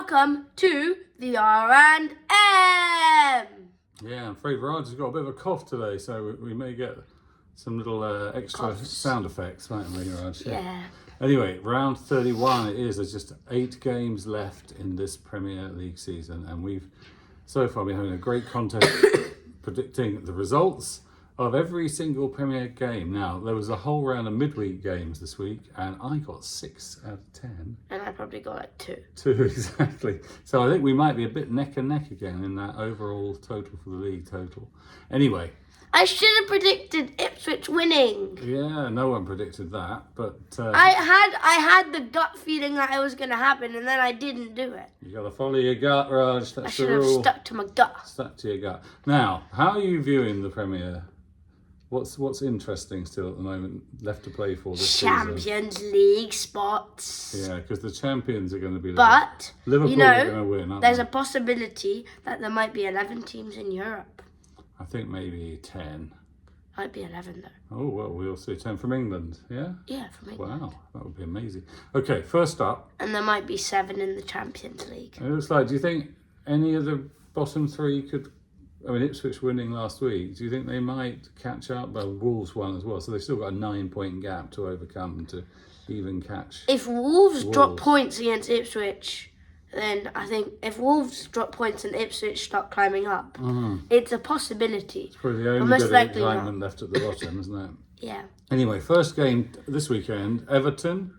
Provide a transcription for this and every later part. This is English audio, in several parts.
welcome to the R&M. Yeah, I'm afraid Raj has got a bit of a cough today, so we may get some little extra sound effects, mightn't we, Raj? Yeah. Anyway, round 31 it is. There's just 8 games left in this Premier League season, and we've so far been having a great contest predicting the results of every single Premier game. Now, there was a whole round of midweek games this week, and I got 6 out of 10. And I probably got like 2. 2, exactly. So I think we might be a bit neck and neck again in that overall total for the league total. Anyway. I should have predicted Ipswich winning. Yeah, no one predicted that, but... I had the gut feeling that it was going to happen, and then I didn't do it. You got to follow your gut, Raj. That's I should have stuck to my gut. Stuck to your gut. Now, how are you viewing the Premier? What's interesting still at the moment left to play for this Champions season? League spots. Yeah, because the champions are going to be but Liverpool are going to win, aren't there's they? a possibility that there might be 11 teams in Europe. I think maybe 10. Might be 11 though. Oh, well, we'll see. 10 from England, yeah? Yeah, from England. Wow, that would be amazing. Okay, first up. And there might be 7 in the Champions League. It looks like, do you think any of the bottom 3 could... I mean, Ipswich winning last week, do you think they might catch up? Well, Wolves won as well, so they've still got a 9-point gap to overcome to even catch. If Wolves drop points against Ipswich, then I think if Wolves drop points and Ipswich start climbing up, it's a possibility. It's probably the only bit of excitement left at the bottom, isn't it? Yeah. Anyway, first game this weekend, Everton.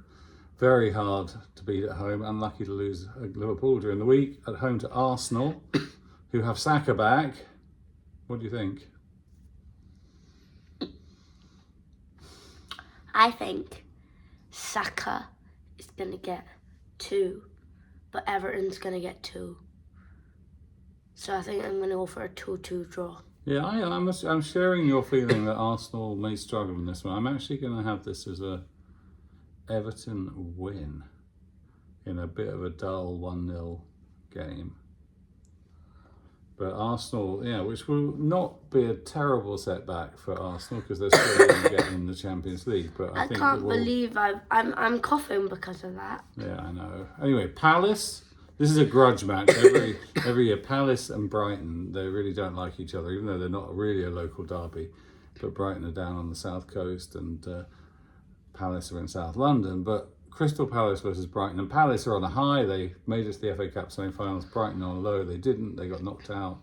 Very hard to beat at home. Unlucky to lose Liverpool during the week. At home to Arsenal, who have Saka back. What do you think? I think Saka is going to get 2, but Everton's going to get 2. So I think I'm going to go for a 2-2 draw. Yeah, I'm sharing your feeling that Arsenal may struggle in this one. I'm actually going to have this as a Everton win in a bit of a dull 1-0 game. But Arsenal, yeah, which will not be a terrible setback for Arsenal because they're still going to get in the Champions League. But I think can't believe I'm coughing because of that. Yeah, I know. Anyway, Palace. This is a grudge match every year. Palace and Brighton, they really don't like each other, even though they're not really a local derby. But Brighton are down on the south coast, and Palace are in South London. But Crystal Palace versus Brighton, and Palace are on a high. They made it to the FA Cup semi-finals. Brighton on a low. They didn't. They got knocked out.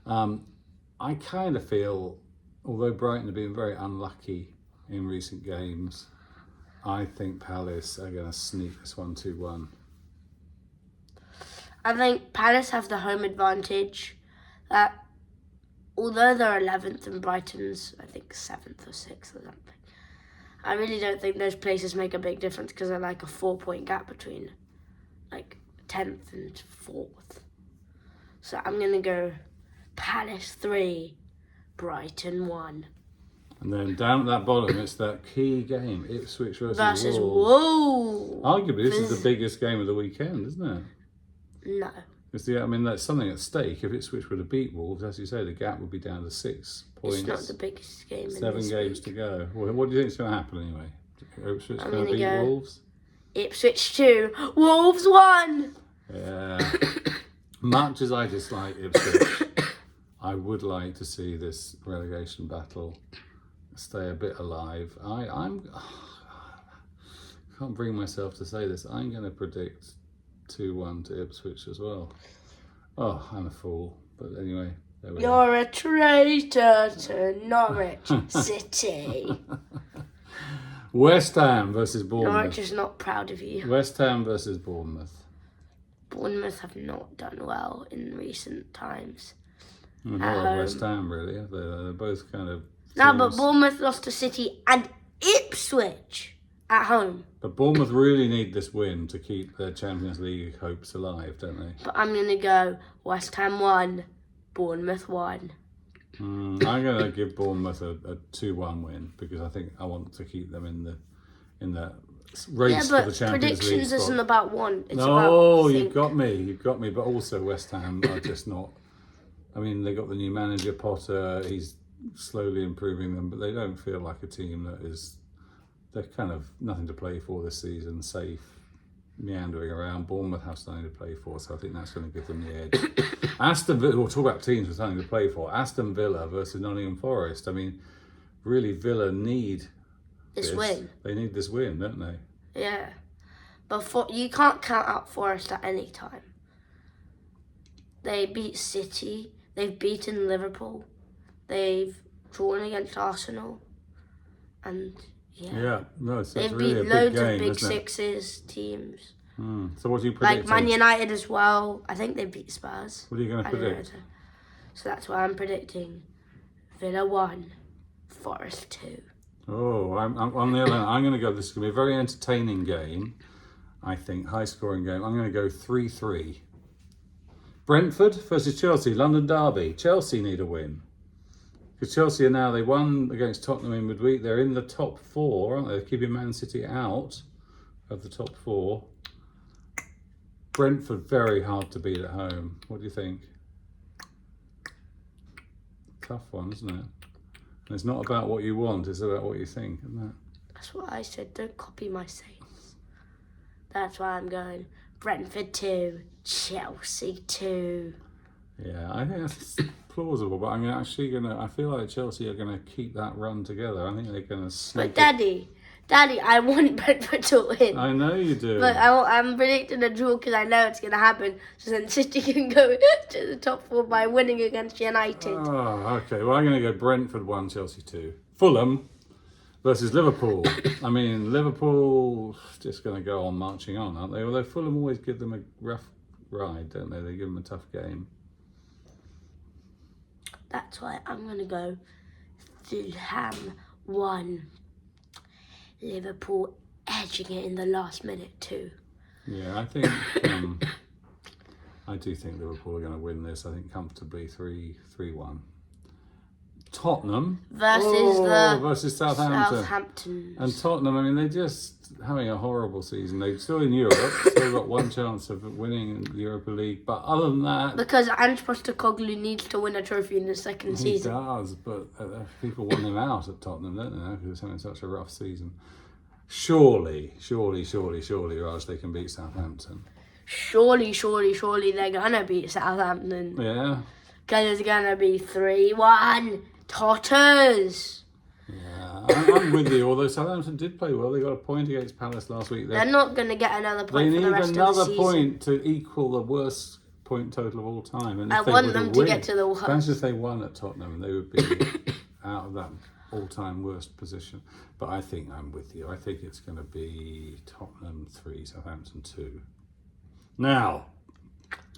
I kind of feel, although Brighton have been very unlucky in recent games, I think Palace are going to sneak this one 2-1. I think Palace have the home advantage. That although they're 11th and Brighton's, I think 7th or 6th or something. I really don't think those places make a big difference because they're like a 4-point gap between like 10th and 4th. So I'm going to go Palace 3, Brighton 1. And then down at that bottom, it's that key game, Ipswich versus Wolves. Arguably, this is the biggest game of the weekend, isn't it? No. I mean, there's something at stake. If Ipswich were to beat Wolves, as you say, the gap would be down to 6 points. It's not the biggest game. 7 games to go. Well, what do you think is going to happen anyway? Ipswich I'm going to beat Wolves? Ipswich 2, Wolves 1. Yeah. Much as I dislike Ipswich, I would like to see this relegation battle stay a bit alive. I can't bring myself to say this. I'm going to predict 2-1 to Ipswich as well. Oh, I'm a fool. But anyway, there we You're a traitor to Norwich City. West Ham versus Bournemouth. Norwich is not proud of you. West Ham versus Bournemouth. Bournemouth have not done well in recent times. Not like West Ham, really. They're both kind of... No, but Bournemouth lost to City and Ipswich at home. But Bournemouth really need this win to keep their Champions League hopes alive, don't they? But I'm going to go West Ham 1, Bournemouth 1. I'm going to give Bournemouth a 2-1 win because I think I want to keep them in the race for the Champions League. Predictions isn't about one. It's about you've got me. But also West Ham are just not. I mean, they got the new manager Potter. He's slowly improving them, but they don't feel like a team that is. They're kind of nothing to play for this season. Safe. meandering around. Bournemouth have something to play for, so I think that's going to give them the edge. Aston Villa, we'll talk about teams with something to play for. Aston Villa versus Nottingham Forest. I mean, really, Villa need This win. They need this win, don't they? Yeah. But you can't count out Forest at any time. They beat City. They've beaten Liverpool. They've drawn against Arsenal. And yeah, no, so they've it's really beat a big loads game, of Big isn't it? Sixes teams. So what do you predict? Like Man United as well. I think they beat Spurs. What are you going to predict? So that's why I'm predicting Villa 1, Forest 2. Oh, I'm on the other hand, I'm going to go, this is going to be a very entertaining game, I think, high-scoring game. I'm going to go 3-3. Brentford versus Chelsea, London derby. Chelsea need a win. Because Chelsea are now, they won against Tottenham in midweek. They're in the top 4, aren't they? They're keeping Man City out of the top 4. Brentford, very hard to beat at home. What do you think? Tough one, isn't it? And it's not about what you want, it's about what you think, isn't it? That's what I said. Don't copy my sayings. That's why I'm going Brentford 2, Chelsea 2. Yeah, I think that's plausible, but I feel like Chelsea are going to keep that run together. I think they're going to snake But Daddy, I want Brentford to win. I know you do. But I'm predicting a draw because I know it's going to happen. So then City can go to the top 4 by winning against United. Oh, okay. Well, I'm going to go Brentford 1, Chelsea 2. Fulham versus Liverpool. I mean, Liverpool just going to go on marching on, aren't they? Although Fulham always give them a rough ride, don't they? They give them a tough game. That's why I'm going to go Fulham 1. Liverpool edging it in the last minute 2. Yeah, I think I do think Liverpool are going to win this. I think comfortably 3-1. Tottenham versus Southampton. And Tottenham, I mean, they're just having a horrible season. They're still in Europe, still got one chance of winning the Europa League. But other than that, because Ange Postecoglou needs to win a trophy in the second season. He does, but people want him out at Tottenham, don't they? Because it's having such a rough season. Surely, Raj, they can beat Southampton. Surely they're gonna beat Southampton. Yeah. Because it's gonna be 3-1 Totters. Yeah, I'm with you. Although Southampton did play well, they got a point against Palace last week. They're not gonna get another point for the rest of the season. They need another point to equal the worst point total of all time. And I want them to get to the worst. Imagine if they won at Tottenham, they would be out of that all-time worst position. But I think I'm with you. I think it's going to be Tottenham 3, Southampton 2. Now,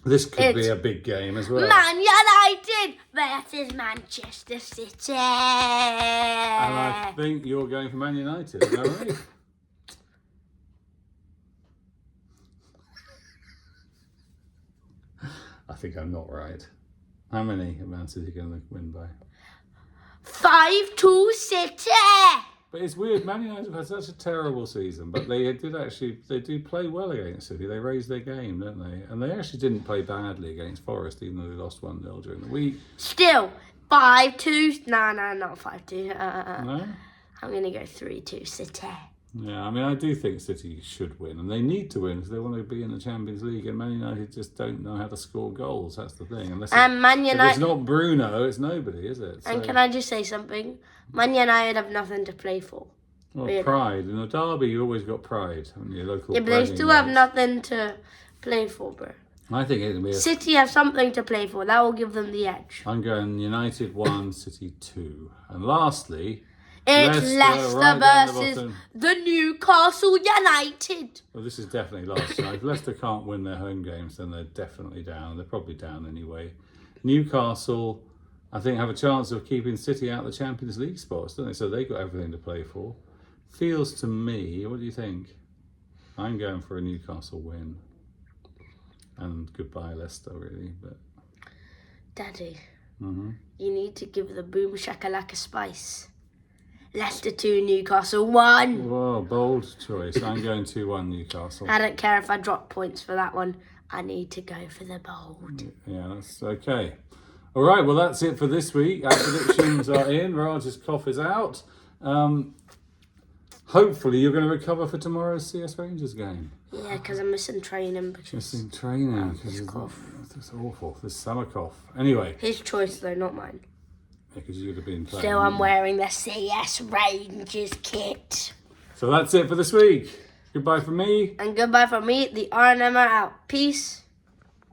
this could be a big game as well. Man United versus Manchester City. And I think you're going for Man United, is that right? I think I'm not right. How many are Man City going to win by? 5-2 City. But it's weird. Man United have had such a terrible season, but they do play well against City. They raise their game, don't they? And they actually didn't play badly against Forest, even though they lost 1-0 during the week. Still, 5-2. No, not 5-2. No? I'm going to go 3-2 City. Yeah, I mean, I do think City should win, and they need to win because they want to be in the Champions League, and Man United just don't know how to score goals. That's the thing. If it's not Bruno, it's nobody, is it? And can I just say something? Man United have nothing to play for. Well, really. Pride. In a derby, you always got pride, haven't you? Local. Yeah, but they still have nothing to play for, bro. I think it'll be City have something to play for. That will give them the edge. I'm going United 1, City 2. And lastly, it's Leicester versus the Newcastle United. Well, this is definitely last night. If Leicester can't win their home games, then they're definitely down. They're probably down anyway. Newcastle, I think, have a chance of keeping City out of the Champions League spots, don't they? So they've got everything to play for. Feels to me, what do you think? I'm going for a Newcastle win. And goodbye, Leicester, really. But Daddy, you need to give the boom shakalaka spice. Leicester 2, Newcastle 1. Whoa, bold choice. I'm going 2-1 Newcastle. I don't care if I drop points for that one. I need to go for the bold. Yeah, that's okay. All right, well, that's it for this week. Our predictions are in. Raj's cough is out. Hopefully, you're going to recover for tomorrow's CS Rangers game. Yeah, because I'm missing training. Just in training. This cough. It's awful. This summer cough. Anyway. His choice, though, not mine. Because you would have been playing. Still, I'm wearing the CS Rangers kit. So that's it for this week. Goodbye from me. And goodbye from me. The RNM are out. Peace.